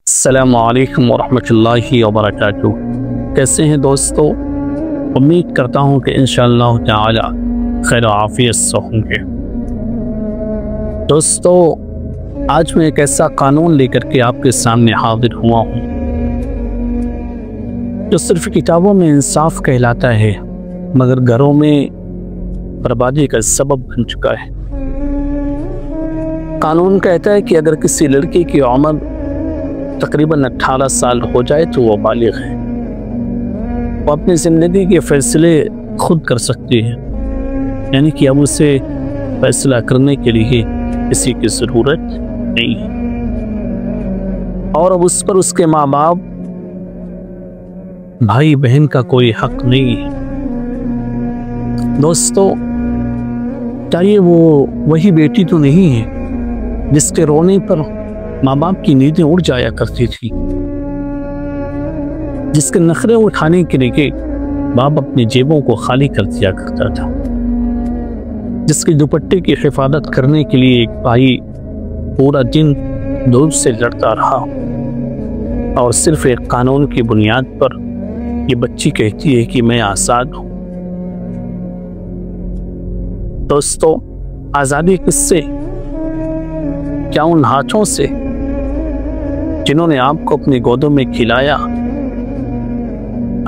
السلام علیکم ورحمۃ اللہ وبرکاتہ۔ کیسے ہیں دوستو؟ امید کرتا ہوں کہ انشاءاللہ تعالی خیر و عافیت سے ہوں گے۔ دوستو، آج میں ایک ایسا قانون لے کر کے آپ کے سامنے حاضر ہوا ہوں جو صرف کتابوں میں انصاف کہلاتا ہے مگر گھروں میں بربادی کا سبب بن چکا ہے۔ قانون کہتا ہے کہ اگر کسی لڑکی کی عمر تقریباً 18 سال ہو جائے تو وہ بالغ ہے، وہ اپنی زندگی کے فیصلے خود کر سکتی ہے، یعنی کہ اب اسے فیصلہ کرنے کے لیے کسی کی ضرورت نہیں ہے، اور اب اس پر اس کے ماں باپ بھائی بہن کا کوئی حق نہیں ہے۔ دوستو، کیا یہ وہی بیٹی تو نہیں ہے جس کے رونے پر ماں باپ کی نیندیں اڑ جایا کرتی تھی، جس کے نخرے اٹھانے کے لیے باپ اپنی جیبوں کو خالی کر دیا کرتا تھا، جس کے دوپٹے کی حفاظت کرنے کے لیے ایک بھائی پورا دن دھوپ سے لڑتا رہا، اور صرف ایک قانون کی بنیاد پر یہ بچی کہتی ہے کہ میں آزاد ہوں۔ دوستو، آزادی کس سے؟ کیا ان ہاتھوں سے جنہوں نے آپ کو اپنی گودوں میں کھلایا؟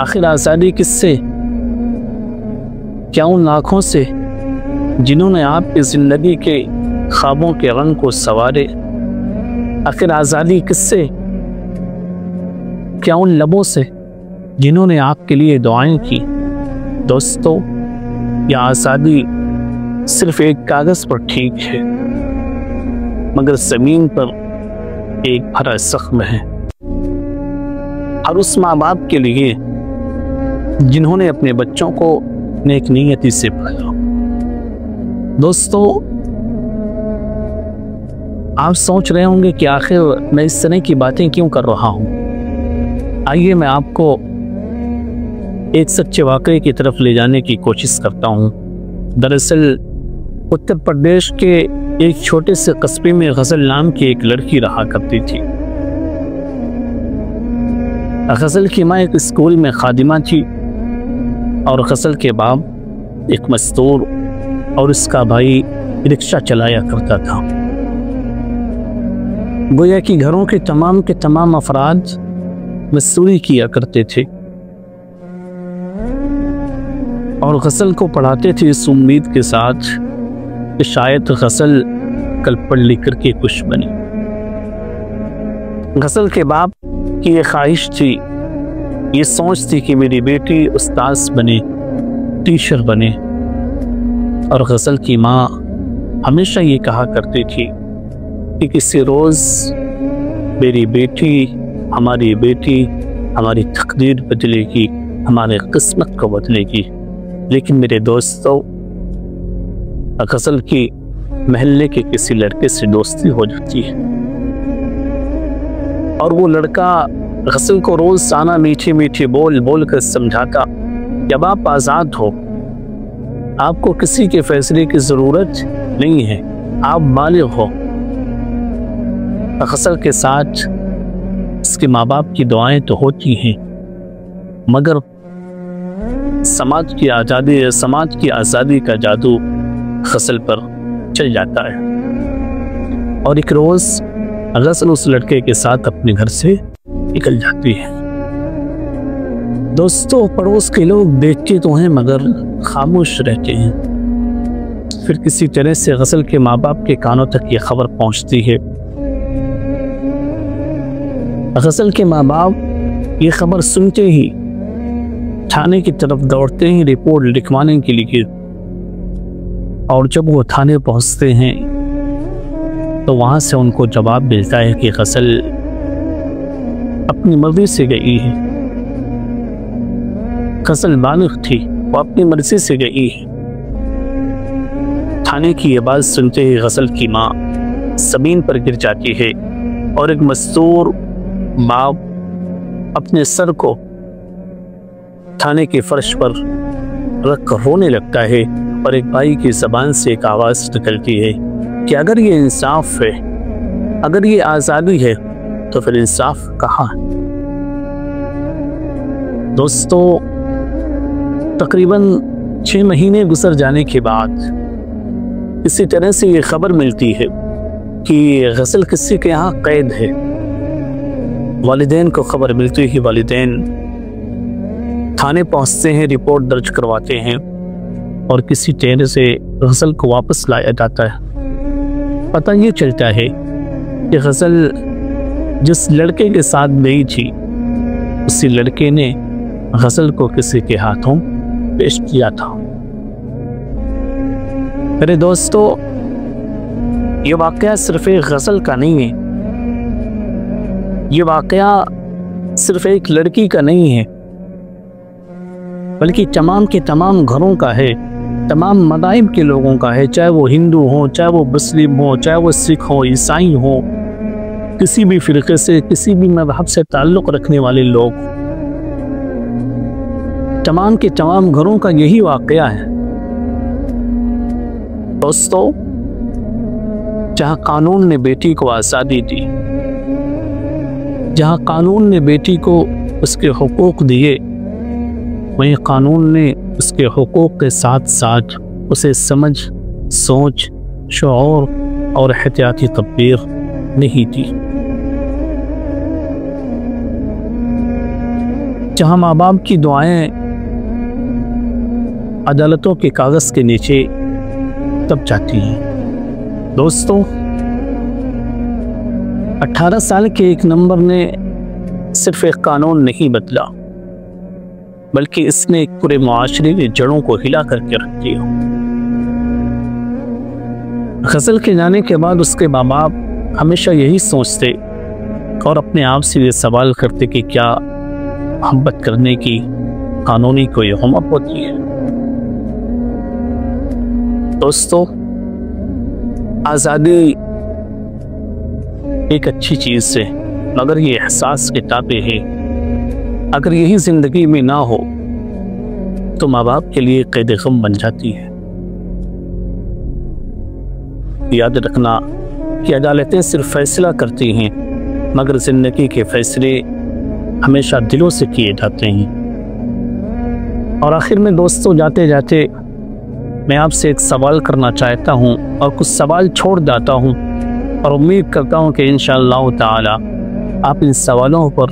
آخر آزادی کس سے؟ کیا ان آنکھوں سے جنہوں نے آپ کی زندگی کے خوابوں کے رنگ کو سنوارے؟ آخر آزادی کس سے؟ کیا ان لبوں سے جنہوں نے آپ کے لیے دعائیں کی؟ دوستو، یہ آزادی صرف ایک کاغذ پر ٹھیک ہے مگر زمین پر ایک بھرا زخم ہے، اور اس ماں باپ کے لیے جنہوں نے اپنے بچوں کو نیک نیتی سے پالا۔ دوستو، آپ سوچ رہے ہوں گے کہ آخر میں اس طرح کی باتیں کیوں کر رہا ہوں؟ آئیے میں آپ کو ایک سچے واقعے کی طرف لے جانے کی کوشش کرتا ہوں۔ دراصل اتر پردیش کے ایک چھوٹے سے قصبے میں غزل نام کی ایک لڑکی رہا کرتی تھی۔ غزل کی ماں ایک اسکول میں خادمہ تھی، اور غزل کے باپ ایک مزدور اور اس کا بھائی رکشہ چلایا کرتا تھا۔ گویا کہ گھروں کے تمام افراد مزدوری کیا کرتے تھے اور غزل کو پڑھاتے تھے اس امید کے ساتھ کہ شاید غزل کل پڑھ لکھ کر کے کچھ بنے۔ غزل کے باپ کی یہ خواہش تھی، یہ سوچ تھی کہ میری بیٹی استاذ بنے، ٹیچر بنے، اور غزل کی ماں ہمیشہ یہ کہا کرتی تھی کہ کسی روز میری بیٹی، ہماری تقدیر بدلے گی، ہمارے قسمت کو بدلے گی۔ لیکن میرے دوستو، غزل کی محلے کے کسی لڑکے سے دوستی ہو جاتی ہے، اور وہ لڑکا غزل کو روزانہ میٹھے بول کر سمجھاتا کہ اب آپ آزاد ہو، آپ کو کسی کے فیصلے کی ضرورت نہیں ہے، آپ بالغ ہو۔ غزل کے ساتھ اس کے ماں باپ کی دعائیں تو ہوتی ہیں مگر سماج کی آزادی کا جادو غزل پر چل جاتا ہے، اور ایک روز غزل اس لڑکے کے ساتھ اپنے گھر سے نکل جاتی ہے۔ دوستو، پڑوس کے لوگ دیکھتے تو ہیں مگر خاموش رہتے ہیں۔ پھر کسی طرح سے غزل کے ماں باپ کے کانوں تک یہ خبر پہنچتی ہے۔ غزل کے ماں باپ یہ خبر سنتے ہی تھانے کی طرف دوڑتے ہیں رپورٹ لکھوانے کے لیے، اور جب وہ تھانے پہنچتے ہیں تو وہاں سے ان کو جواب ملتا ہے کہ غزل اپنی مرضی سے گئی ہے، غزل بالغ تھی، وہ اپنی مرضی سے گئی ہے۔ تھانے کی یہ بات سنتے ہی غزل کی ماں زمین پر گر جاتی ہے، اور ایک مزدور باپ اپنے سر کو تھانے کے فرش پر رکھ کر رونے لگتا ہے، اور ایک بھائی کی زبان سے ایک آواز نکلتی ہے کہ اگر یہ انصاف ہے، اگر یہ آزادی ہے تو پھر انصاف کہاں ہے؟ دوستو، تقریباً 6 مہینے گزر جانے کے بعد کسی طرح سے یہ خبر ملتی ہے کہ غزل کسی کے یہاں قید ہے۔ والدین کو خبر ملتی ہی والدین تھانے پہنچتے ہیں، رپورٹ درج کرواتے ہیں اور کسی طرح سے غزل کو واپس لایا جاتا ہے۔ پتہ یہ چلتا ہے کہ غزل جس لڑکے کے ساتھ گئی تھی اسی لڑکے نے غزل کو کسی کے ہاتھوں پیش کیا تھا۔ میرے دوستو، یہ واقعہ صرف ایک غزل کا نہیں ہے، یہ واقعہ صرف ایک لڑکی کا نہیں ہے، بلکہ تمام کے تمام گھروں کا ہے، تمام مذاہب کے لوگوں کا ہے، چاہے وہ ہندو ہوں، چاہے وہ مسلم ہوں، چاہے وہ سکھ ہوں، عیسائی ہوں، کسی بھی فرقے سے، کسی بھی مذہب سے تعلق رکھنے والے لوگ، تمام کے تمام گھروں کا یہی واقعہ ہے۔ دوستو، جہاں قانون نے بیٹی کو آزادی دی، جہاں قانون نے بیٹی کو اس کے حقوق دیے، وہیں قانون نے اس کے حقوق کے ساتھ ساتھ اسے سمجھ، سوچ، شعور اور احتیاطی تدبیر نہیں دی۔ جہاں ماں باپ کی دعائیں عدالتوں کے کاغذ کے نیچے دب جاتی ہیں۔ دوستو، 18 سال کے ایک نمبر نے صرف ایک قانون نہیں بدلا، بلکہ اس نے ایک پورے معاشرے کی جڑوں کو ہلا کر کے رکھ دیا۔ غزل کے جانے کے بعد اس کے ماں باپ ہمیشہ یہی سوچتے اور اپنے آپ سے یہ سوال کرتے کہ کیا محبت کرنے کی قانونی کوئی عمر ہوتی ہے؟ دوستو، آزادی ایک اچھی چیز ہے، مگر یہ احساس کتابیں ہے۔ اگر یہی زندگی میں نہ ہو تو ماں باپ کے لیے قید غم بن جاتی ہے۔ یاد رکھنا کہ عدالتیں صرف فیصلہ کرتی ہیں، مگر زندگی کے فیصلے ہمیشہ دلوں سے کیے جاتے ہیں۔ اور آخر میں دوستو، جاتے جاتے میں آپ سے ایک سوال کرنا چاہتا ہوں اور کچھ سوال چھوڑ جاتا ہوں، اور امید کرتا ہوں کہ انشاءاللہ تعالی آپ ان سوالوں پر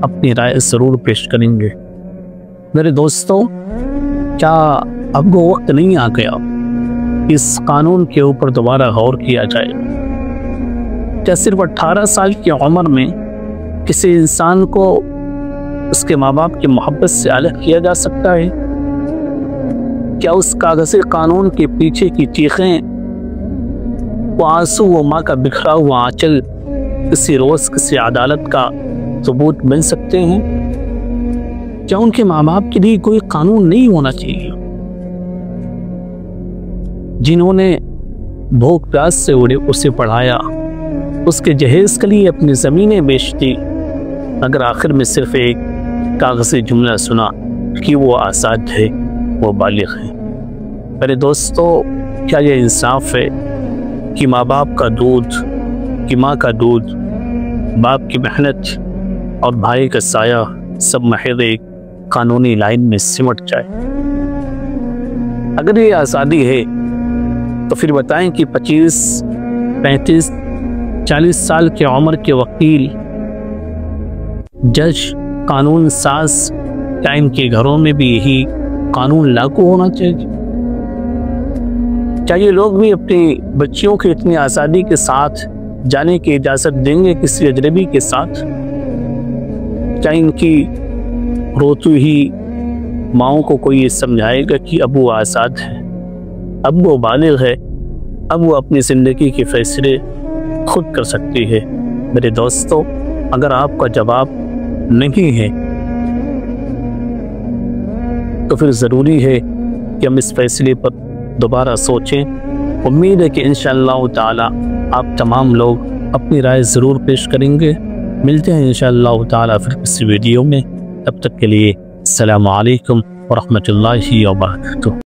اپنی رائے ضرور پیش کریں گے۔ میرے دوستو، کیا اب وہ وقت نہیں آ گیا اس قانون کے اوپر دوبارہ غور کیا جائے؟ کیا صرف 18 سال کی عمر میں کسی انسان کو اس کے ماں باپ کی محبت سے الگ کیا جا سکتا ہے؟ کیا اس کاغذی قانون کے پیچھے کی چیخیں، وہ آنسو، وہ ماں کا بکھرا ہوا آنچل کسی روز کسی عدالت کا ثبوت بن سکتے ہیں؟ کیا ان کے ماں باپ کے لیے کوئی قانون نہیں ہونا چاہیے؟ جنہوں نے بھوک پیاس سے اسے پڑھایا، اس کے جہیز کے لیے اپنی زمینیں بیچ دی، مگر آخر میں صرف ایک کاغذی جملہ سنا کہ وہ آزاد ہے، وہ بالغ ہے۔ میرے دوستو، کیا یہ انصاف ہے کہ ماں باپ کا دودھ، کہ ماں کا دودھ، باپ کی محنت اور بھائی کا سایہ سب محض ایک قانونی لائن میں سمٹ جائے؟ اگر یہ آزادی ہے تو پھر بتائیں کہ 25، 35، 40 سال کی عمر کے وکیل، جج، قانون ساز، کیا ان کے گھروں میں بھی یہی قانون لاگو ہونا چاہیے؟ کیا یہ لوگ بھی اپنی بچیوں کی اتنی آزادی کے ساتھ جانے کی اجازت دیں گے کسی اجنبی کے ساتھ؟ کیا ان کی روتی ہوئی ماؤں کو کوئی یہ سمجھائے گا کہ اب وہ آزاد ہے، اب وہ بالغ ہے، اب وہ اپنی زندگی کے فیصلے خود کر سکتی ہے؟ میرے دوستو، اگر آپ کا جواب نہیں ہے تو پھر ضروری ہے کہ ہم اس فیصلے پر دوبارہ سوچیں۔ امید ہے کہ انشاءاللہ تعالی آپ تمام لوگ اپنی رائے ضرور پیش کریں گے۔ ملتے ہیں انشاءاللہ تعالی پھر کسی ویڈیو میں، تب تک کے لیے السلام علیکم ورحمۃ اللہ وبرکاتہ۔